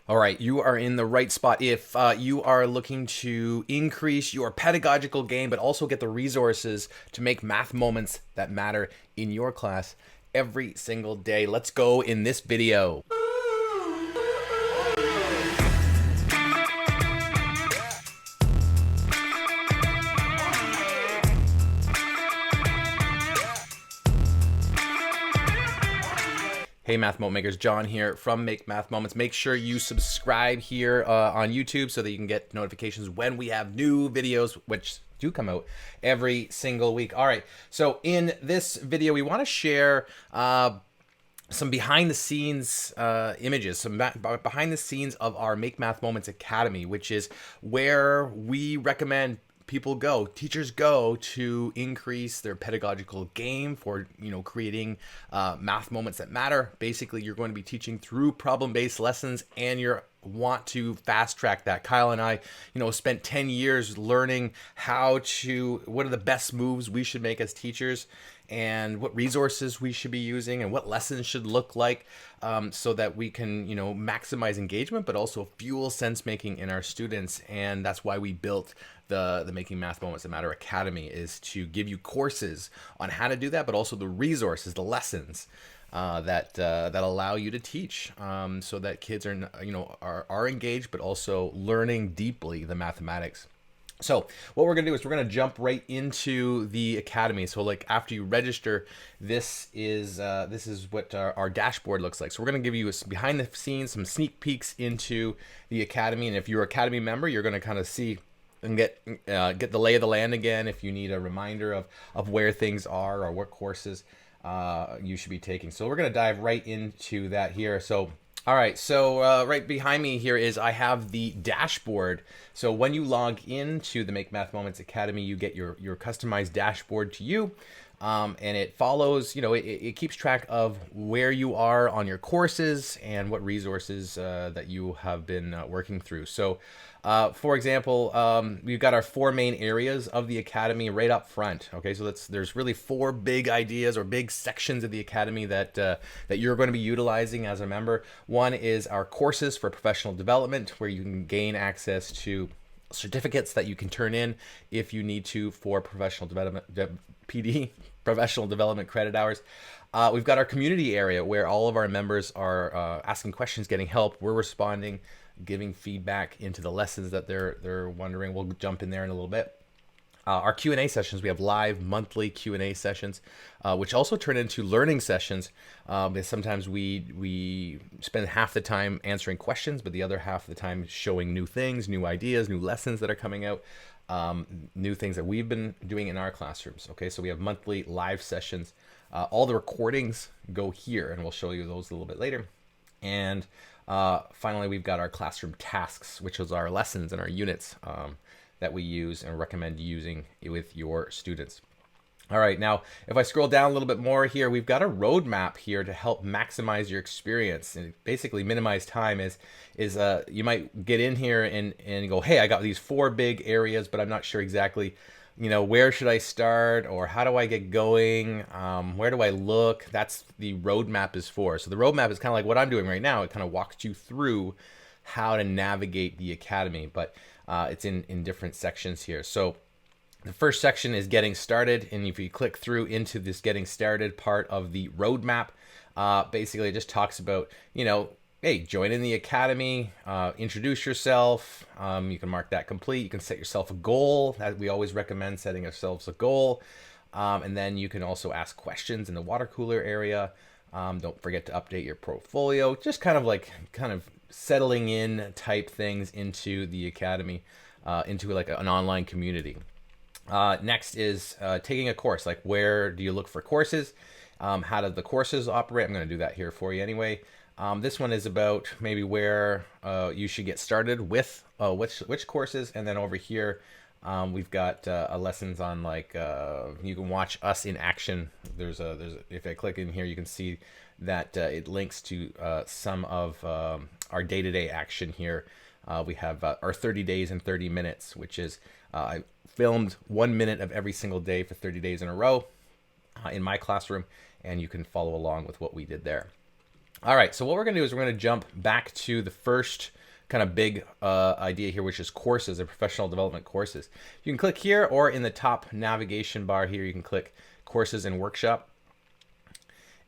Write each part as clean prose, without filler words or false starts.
All right, you are in the right spot if you are looking to increase your pedagogical gain, but also get the resources to make math moments that matter in your class every single day. Let's go in this video. Hey Math Moment Makers, John here from Make Math Moments. Make sure you subscribe here on YouTube so that you can get notifications when we have new videos, which do come out every single week. All right, so in this video, we want to share some behind the scenes images, some behind the scenes of our Make Math Moments Academy, which is where we recommend teachers go to increase their pedagogical game for, creating math moments that matter. Basically, you're going to be teaching through problem-based lessons, and you want to fast track that. Kyle and I, spent 10 years learning what are the best moves we should make as teachers, and what resources we should be using, and what lessons should look like, so that we can, maximize engagement, but also fuel sense making in our students. And that's why we built the Making Math Moments That Matter Academy, is to give you courses on how to do that, but also the resources, the lessons that allow you to teach, so that kids are engaged, but also learning deeply the mathematics. So what we're going to do is we're going to jump right into the academy. So like after you register, this is what our dashboard looks like. So we're going to give you some behind the scenes, some sneak peeks into the academy. And if you're an academy member, you're going to kind of see and get the lay of the land again if you need a reminder of where things are or what courses you should be taking. So we're going to dive right into that here. So all right, so right behind me here is I have the dashboard. So when you log into the Make Math Moments Academy, you get your customized dashboard to you. And it follows, it keeps track of where you are on your courses and what resources that you have been working through. So, for example, we've got our 4 main areas of the academy right up front. Okay, so there's really 4 big ideas or big sections of the academy that you're going to be utilizing as a member. One is our courses for professional development, where you can gain access to certificates that you can turn in if you need to for professional development, PD, professional development credit hours. We've got our community area where all of our members are asking questions, getting help. We're responding, giving feedback into the lessons that they're wondering. We'll jump in there in a little bit. Our Q&A sessions, we have live monthly Q&A sessions, which also turn into learning sessions. Because sometimes we spend half the time answering questions, but the other half of the time showing new things, new ideas, new lessons that are coming out, new things that we've been doing in our classrooms. Okay, so we have monthly live sessions. All the recordings go here, and we'll show you those a little bit later. And finally, we've got our classroom tasks, which is our lessons and our units that we use and recommend using with your students. All right, now if I scroll down a little bit more here, we've got a roadmap here to help maximize your experience and basically minimize time. Is you might get in here and go, hey, I got these 4 big areas, but I'm not sure exactly, where should I start, or how do I get going? Where do I look? That's the roadmap is for. So the roadmap is kind of like what I'm doing right now. It kind of walks you through how to navigate the academy, but it's in different sections here. So the first section is getting started, and if you click through into this getting started part of the roadmap, basically it just talks about, hey, join in the academy, introduce yourself. You can mark that complete. You can set yourself a goal. We always recommend setting ourselves a goal. And then you can also ask questions in the water cooler area. Don't forget to update your portfolio. Just kind of settling in type things into the academy, into like an online community. Next is taking a course. Like, where do you look for courses? How do the courses operate? I'm going to do that here for you anyway. This one is about maybe where you should get started with which courses, and then over here we've got lessons on you can watch us in action. There's if I click in here, you can see that it links to some of our day-to-day action here. We have our 30 days in 30 minutes, which is I filmed 1 minute of every single day for 30 days in a row in my classroom, and you can follow along with what we did there. All right, so what we're gonna do is we're gonna jump back to the first kind of big idea here, which is courses or professional development courses. You can click here, or in the top navigation bar here, you can click courses and workshop.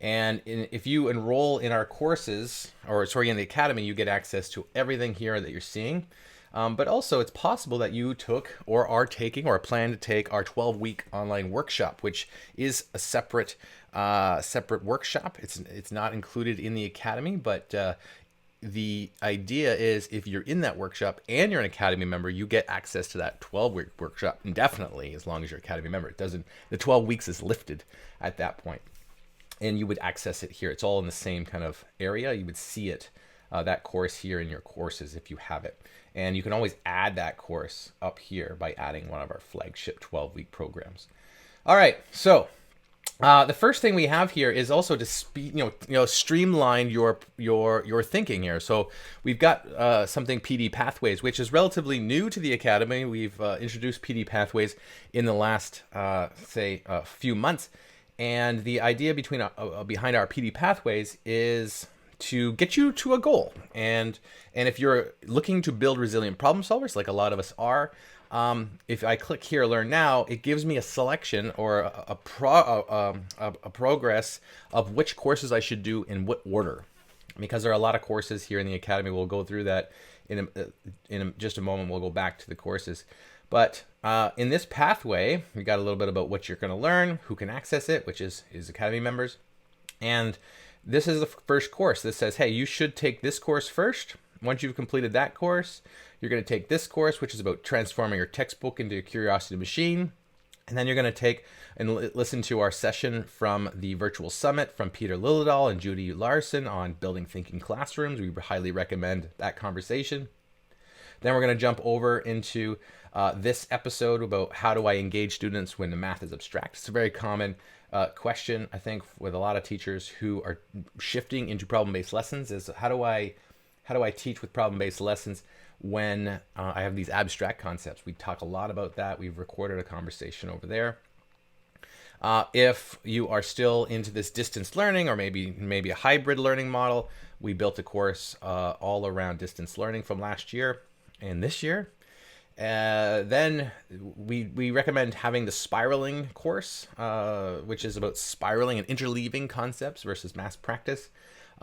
And if you enroll in our courses, or sorry, in the academy, you get access to everything here that you're seeing. But also, it's possible that you took or are taking or plan to take our 12-week online workshop, which is a separate workshop. It's not included in the academy, but the idea is if you're in that workshop and you're an academy member, you get access to that 12-week workshop indefinitely as long as you're an academy member. The 12 weeks is lifted at that point, and you would access it here. It's all in the same kind of area. You would see it, that course here in your courses if you have it. And you can always add that course up here by adding one of our flagship 12-week programs. All right, so the first thing we have here is also to streamline your thinking here. So we've got something PD Pathways, which is relatively new to the Academy. We've introduced PD Pathways in the last, say, few months. And the idea behind our PD Pathways is to get you to a goal. And if you're looking to build resilient problem solvers, like a lot of us are, if I click here, Learn Now, it gives me a selection or a progress of which courses I should do in what order. Because there are a lot of courses here in the Academy. We'll go through that in just a moment. We'll go back to the courses. But in this pathway, we got a little bit about what you're going to learn, who can access it, which is Academy members. And this is the first course. This says, hey, you should take this course first. Once you've completed that course, you're going to take this course, which is about transforming your textbook into a curiosity machine. And then you're going to take and listen to our session from the virtual summit from Peter Liljedahl and Judy Larson on building thinking classrooms. We highly recommend that conversation. Then we're going to jump over into this episode about how do I engage students when the math is abstract. It's a very common question, I think, with a lot of teachers who are shifting into problem-based lessons is how do I teach with problem-based lessons when I have these abstract concepts. We talk a lot about that. We've recorded a conversation over there. If you are still into this distance learning or maybe a hybrid learning model, we built a course all around distance learning from last year and this year. Then we recommend having the spiraling course, which is about spiraling and interleaving concepts versus mass practice.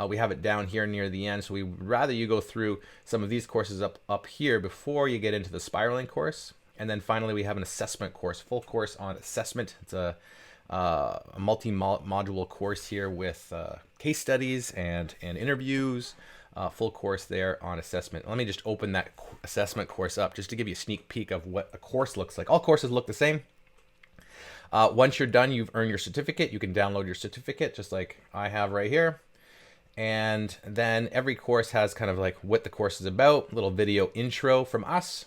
We have it down here near the end, so we would rather you go through some of these courses up here before you get into the spiraling course. And then finally, we have an assessment course, full course on assessment. It's a multi-module course here with case studies and interviews. Full course there on assessment. Let me just open that assessment course up just to give you a sneak peek of what a course looks like. All courses look the same. Once you're done, you've earned your certificate. You can download your certificate just like I have right here. And then every course has kind of like what the course is about, little video intro from us,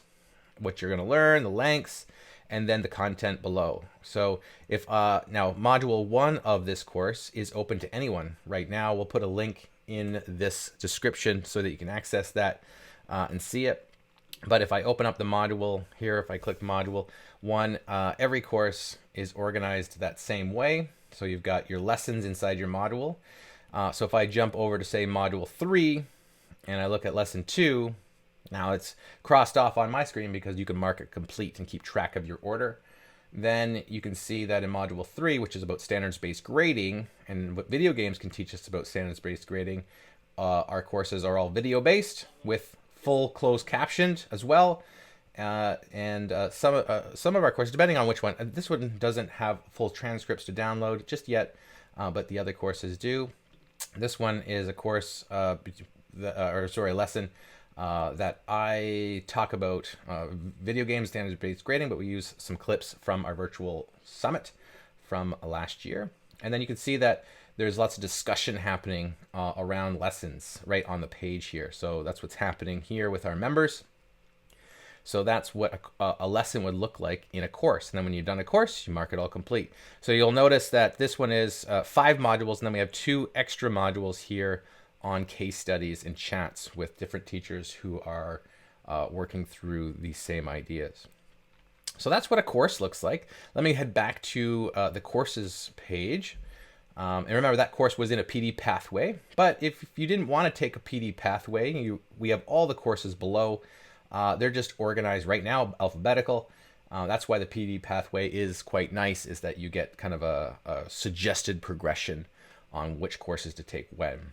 what you're going to learn, the lengths, and then the content below. So if now module 1 of this course is open to anyone right now, we'll put a link in this description so that you can access that and see it. But if I open up the module here, if I click module 1, every course is organized that same way. So you've got your lessons inside your module. So if I jump over to say module 3 and I look at lesson 2, now it's crossed off on my screen because you can mark it complete and keep track of your order. Then you can see that in module 3, which is about standards-based grading and what video games can teach us about standards-based grading, our courses are all video-based with full closed captioned as well. And some of our courses, depending on which one, this one doesn't have full transcripts to download just yet, but the other courses do. This one is a course, a lesson that I talk about video games, standards-based grading, but we use some clips from our virtual summit from last year. And then you can see that there's lots of discussion happening around lessons right on the page here. So that's what's happening here with our members. So that's what a lesson would look like in a course. And then when you've done a course, you mark it all complete. So you'll notice that this one is 5 modules, and then we have 2 extra modules here on case studies and chats with different teachers who are working through these same ideas. So that's what a course looks like. Let me head back to the courses page. And remember, that course was in a PD pathway. But if you didn't want to take a PD pathway, we have all the courses below. They're just organized right now, alphabetical. That's why the PD pathway is quite nice, is that you get kind of a suggested progression on which courses to take when.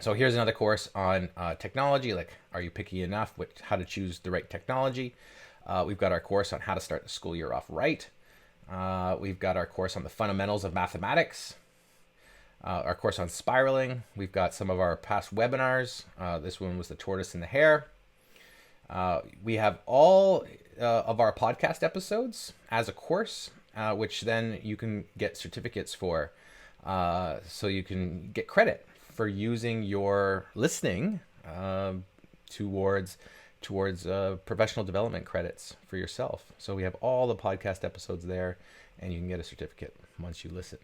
So here's another course on technology, like are you picky enough, how to choose the right technology. We've got our course on how to start the school year off right. We've got our course on the fundamentals of mathematics. Our course on spiraling. We've got some of our past webinars. This one was the tortoise and the hare. We have all of our podcast episodes as a course, which then you can get certificates for. So you can get credit for using your listening towards professional development credits for yourself. So we have all the podcast episodes there, and you can get a certificate once you listen.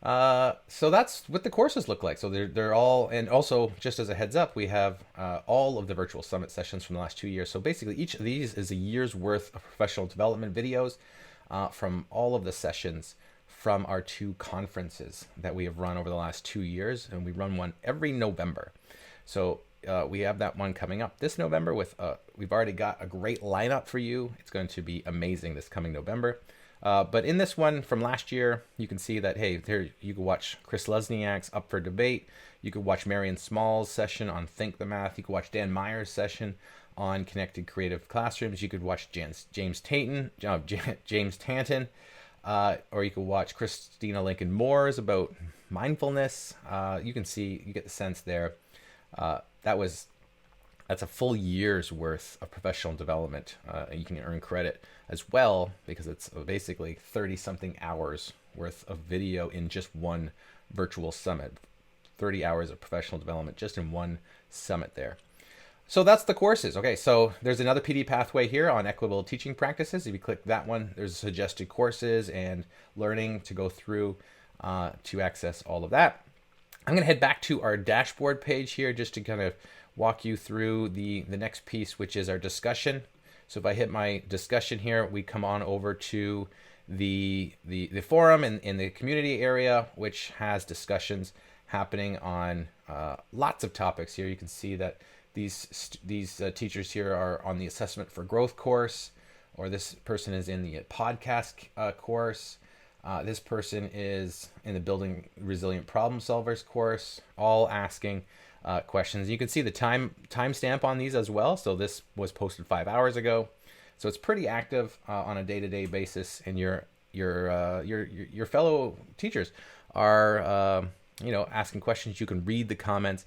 So that's what the courses look like. So they're all, and also just as a heads up, we have all of the virtual summit sessions from the last 2 years. So basically each of these is a year's worth of professional development videos from all of the sessions from our 2 conferences that we have run over the last 2 years. And we run one every November. So we have that one coming up this November we've already got a great lineup for you. It's going to be amazing this coming November. But in this one from last year, you can see that, hey, there you can watch Chris Lesniak's Up for Debate. You could watch Marion Small's session on Think the Math. You could watch Dan Meyer's session on Connected Creative Classrooms. You could watch James Tanton, or you could watch Christina Lincoln Moore's about mindfulness. You can see, you get the sense there. That's a full year's worth of professional development. You can earn credit as well because it's basically 30-something hours worth of video in just one virtual summit. 30 hours of professional development just in one summit there. So that's the courses. Okay, so there's another PD pathway here on equitable teaching practices. If you click that one, there's suggested courses and learning to go through to access all of that. I'm going to head back to our dashboard page here just to kind of walk you through the next piece, which is our discussion. So if I hit my discussion here, we come on over to the forum in the community area, which has discussions happening on lots of topics here. You can see that these teachers here are on the Assessment for Growth course, or this person is in the podcast course. This person is in the Building Resilient Problem Solvers course, all asking questions. You can see the timestamp on these as well. So this was posted 5 hours ago. So it's pretty active on a day-to-day basis, and your fellow teachers are asking questions. You can read the comments,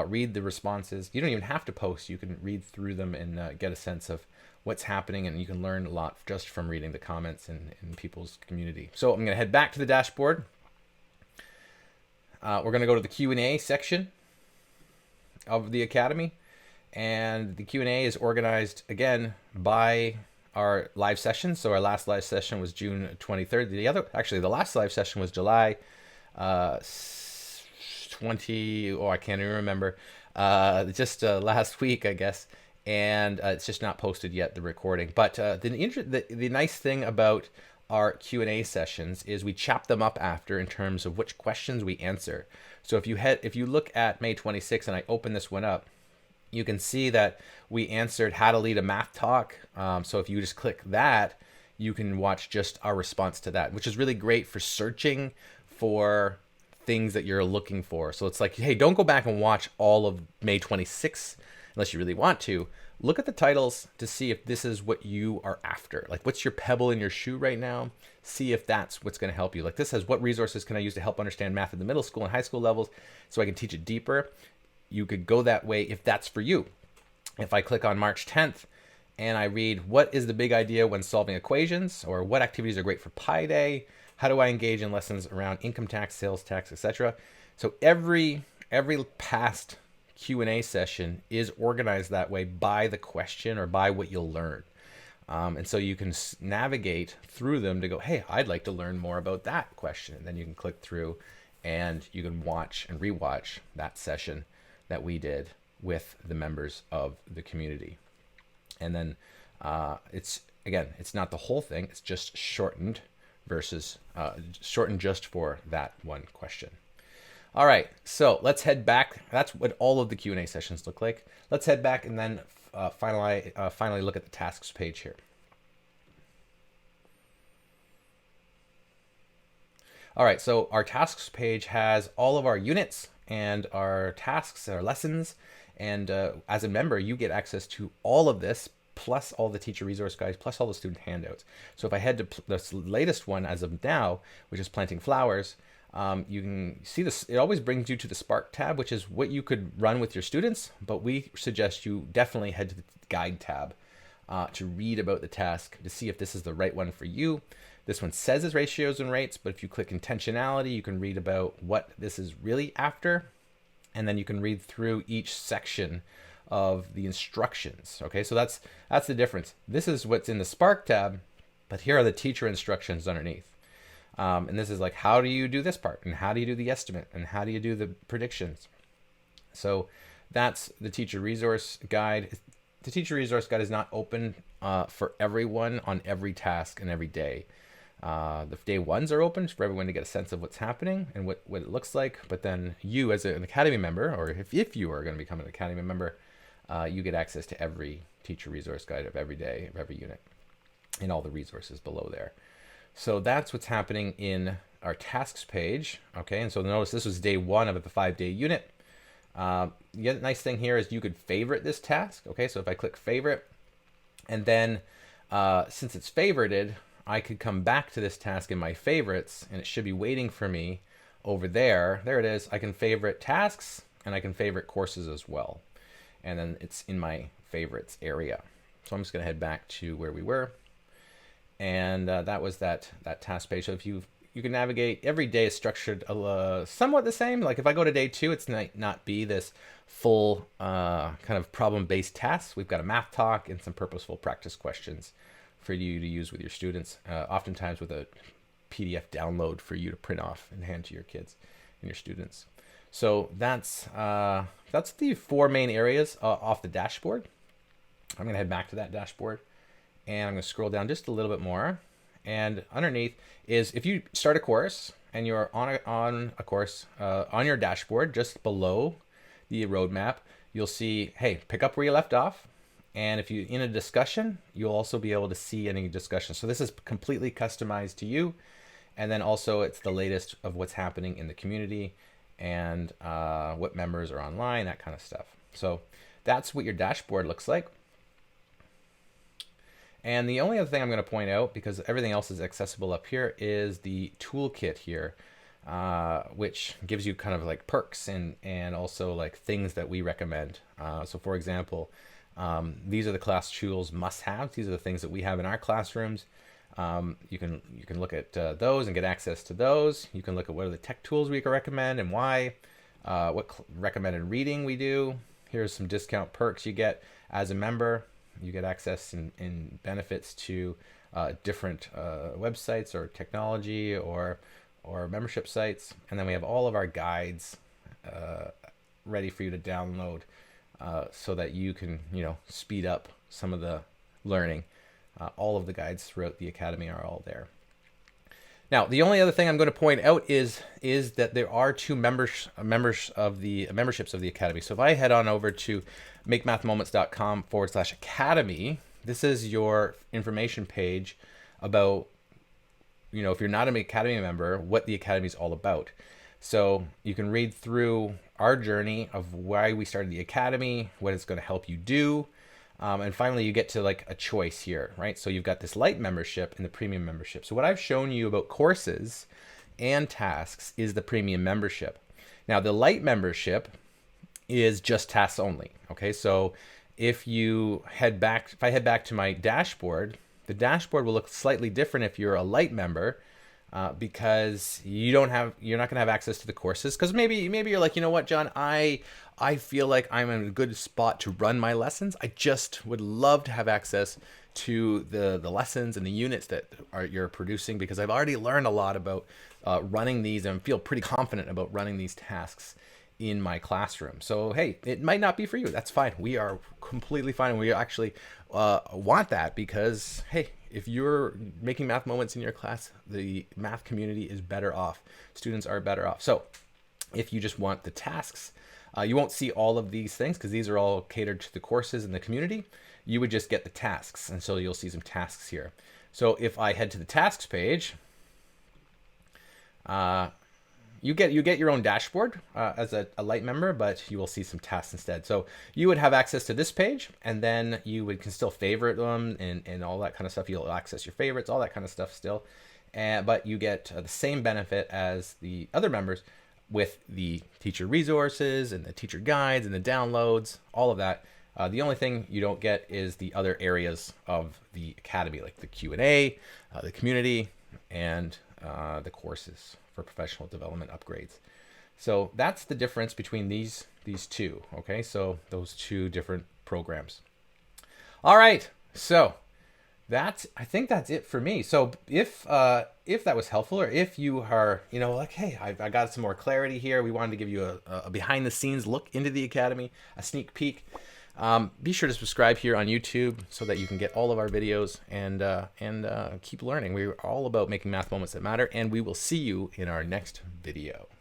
read the responses. You don't even have to post. You can read through them and get a sense of what's happening, and you can learn a lot just from reading the comments in people's community. So I'm going to head back to the dashboard. We're going to go to the Q&A section of the Academy, and the Q&A is organized again by our live sessions. So our last live session was June 23rd. The last live session was July 20. I can't even remember. Just last week, I guess. And it's just not posted yet, the recording. But the nice thing about our Q&A sessions is we chop them up after in terms of which questions we answer. So if you look at May 26th and I open this one up, you can see that we answered how to lead a math talk. So if you just click that, you can watch just our response to that, which is really great for searching for things that you're looking for. So it's like, hey, don't go back and watch all of May 26th unless you really want to. Look at the titles to see if this is what you are after. Like, what's your pebble in your shoe right now? See if that's what's going to help you. Like, this says, what resources can I use to help understand math at the middle school and high school levels so I can teach it deeper? You could go that way if that's for you. If I click on March 10th and I read, what is the big idea when solving equations? Or what activities are great for Pi Day? How do I engage in lessons around income tax, sales tax, etc.? So every past Q&A session is organized that way by the question or by what you'll learn. And so you can navigate through them to go, hey, I'd like to learn more about that question. And then you can click through and you can watch and rewatch that session that we did with the members of the community. And then it's not the whole thing. It's just shortened versus shortened just for that one question. All right, so let's head back. That's what all of the Q&A sessions look like. Let's head back and then finally look at the tasks page here. All right, so our tasks page has all of our units and our tasks, our lessons, and as a member, you get access to all of this, plus all the teacher resource guides, plus all the student handouts. So if I head to the latest one as of now, which is planting flowers, you can see this. It always brings you to the Spark tab, which is what you could run with your students, but we suggest you definitely head to the Guide tab to read about the task, to see if this is the right one for you. This one says it's ratios and rates, but if you click intentionality, you can read about what this is really after, and then you can read through each section of the instructions. Okay, so that's the difference. This is what's in the Spark tab, but here are the teacher instructions underneath. And this is like, how do you do this part? And how do you do the estimate? And how do you do the predictions? So that's the teacher resource guide. The teacher resource guide is not open for everyone on every task and every day. The day ones are open for everyone to get a sense of what's happening and what it looks like. But then you as an Academy member, or if you are going to become an Academy member, you get access to every teacher resource guide of every day, of every unit, and all the resources below there. So that's what's happening in our tasks page. Okay, and so notice this was day one of the 5-day unit. The nice thing here is you could favorite this task. Okay, so if I click favorite, and then since it's favorited, I could come back to this task in my favorites, and it should be waiting for me over there. There it is. I can favorite tasks, and I can favorite courses as well. And then it's in my favorites area. So I'm just going to head back to where we were. And that was that task page. So if you can navigate, every day is structured somewhat the same. Like if I go to day 2, it's not be this full kind of problem-based tasks. We've got a math talk and some purposeful practice questions for you to use with your students, oftentimes with a PDF download for you to print off and hand to your kids and your students. So that's the 4 main areas off the dashboard. I'm going to head back to that dashboard. And I'm going to scroll down just a little bit more. And underneath is, if you start a course and you're on a course, on your dashboard, just below the roadmap, you'll see, hey, pick up where you left off. And if you're in a discussion, you'll also be able to see any discussion. So this is completely customized to you. And then also it's the latest of what's happening in the community and what members are online, that kind of stuff. So that's what your dashboard looks like. And the only other thing I'm going to point out, because everything else is accessible up here, is the toolkit here, which gives you kind of like perks and also like things that we recommend. So for example, these are the class tools must-haves. These are the things that we have in our classrooms. You can look at those and get access to those. You can look at what are the tech tools we can recommend and why, what recommended reading we do. Here's some discount perks you get as a member. You get access and benefits to different websites or technology or membership sites. And then we have all of our guides ready for you to download so that you can, speed up some of the learning. All of the guides throughout the Academy are all there. Now, the only other thing I'm going to point out is that there are 2 memberships of the Academy. So if I head on over to makemathmoments.com/academy, this is your information page about, if you're not an Academy member, what the Academy is all about. So you can read through our journey of why we started the Academy, what it's going to help you do. And finally, you get to like a choice here, right? So you've got this light membership and the premium membership. So what I've shown you about courses and tasks is the premium membership. Now, the light membership is just tasks only. Okay, so if I head back to my dashboard, the dashboard will look slightly different if you're a light member, because you're not going to have access to the courses. Because maybe you're like, you know what, John, I feel like I'm in a good spot to run my lessons. I just would love to have access to the lessons and the units that you're producing, because I've already learned a lot about running these and feel pretty confident about running these tasks in my classroom. So, hey, it might not be for you. That's fine. We are completely fine. And we actually want that because, hey, if you're making math moments in your class, the math community is better off. Students are better off. So if you just want the tasks, you won't see all of these things because these are all catered to the courses in the community. You would just get the tasks. And so you'll see some tasks here. So if I head to the tasks page, you get your own dashboard as a light member, but you will see some tasks instead. So you would have access to this page, and then you can still favorite them and all that kind of stuff. You'll access your favorites, all that kind of stuff still. But you get the same benefit as the other members with the teacher resources and the teacher guides and the downloads, all of that. The only thing you don't get is the other areas of the academy, like the Q&A, the community, and the courses for professional development upgrades. So that's the difference between these two. Okay, so those two different programs. All right, so I think that's it for me. So if that was helpful, or if you are, like, hey, I got some more clarity here, we wanted to give you a behind the scenes look into the academy, a sneak peek. Be sure to subscribe here on YouTube so that you can get all of our videos and keep learning. We're all about making math moments that matter, and we will see you in our next video.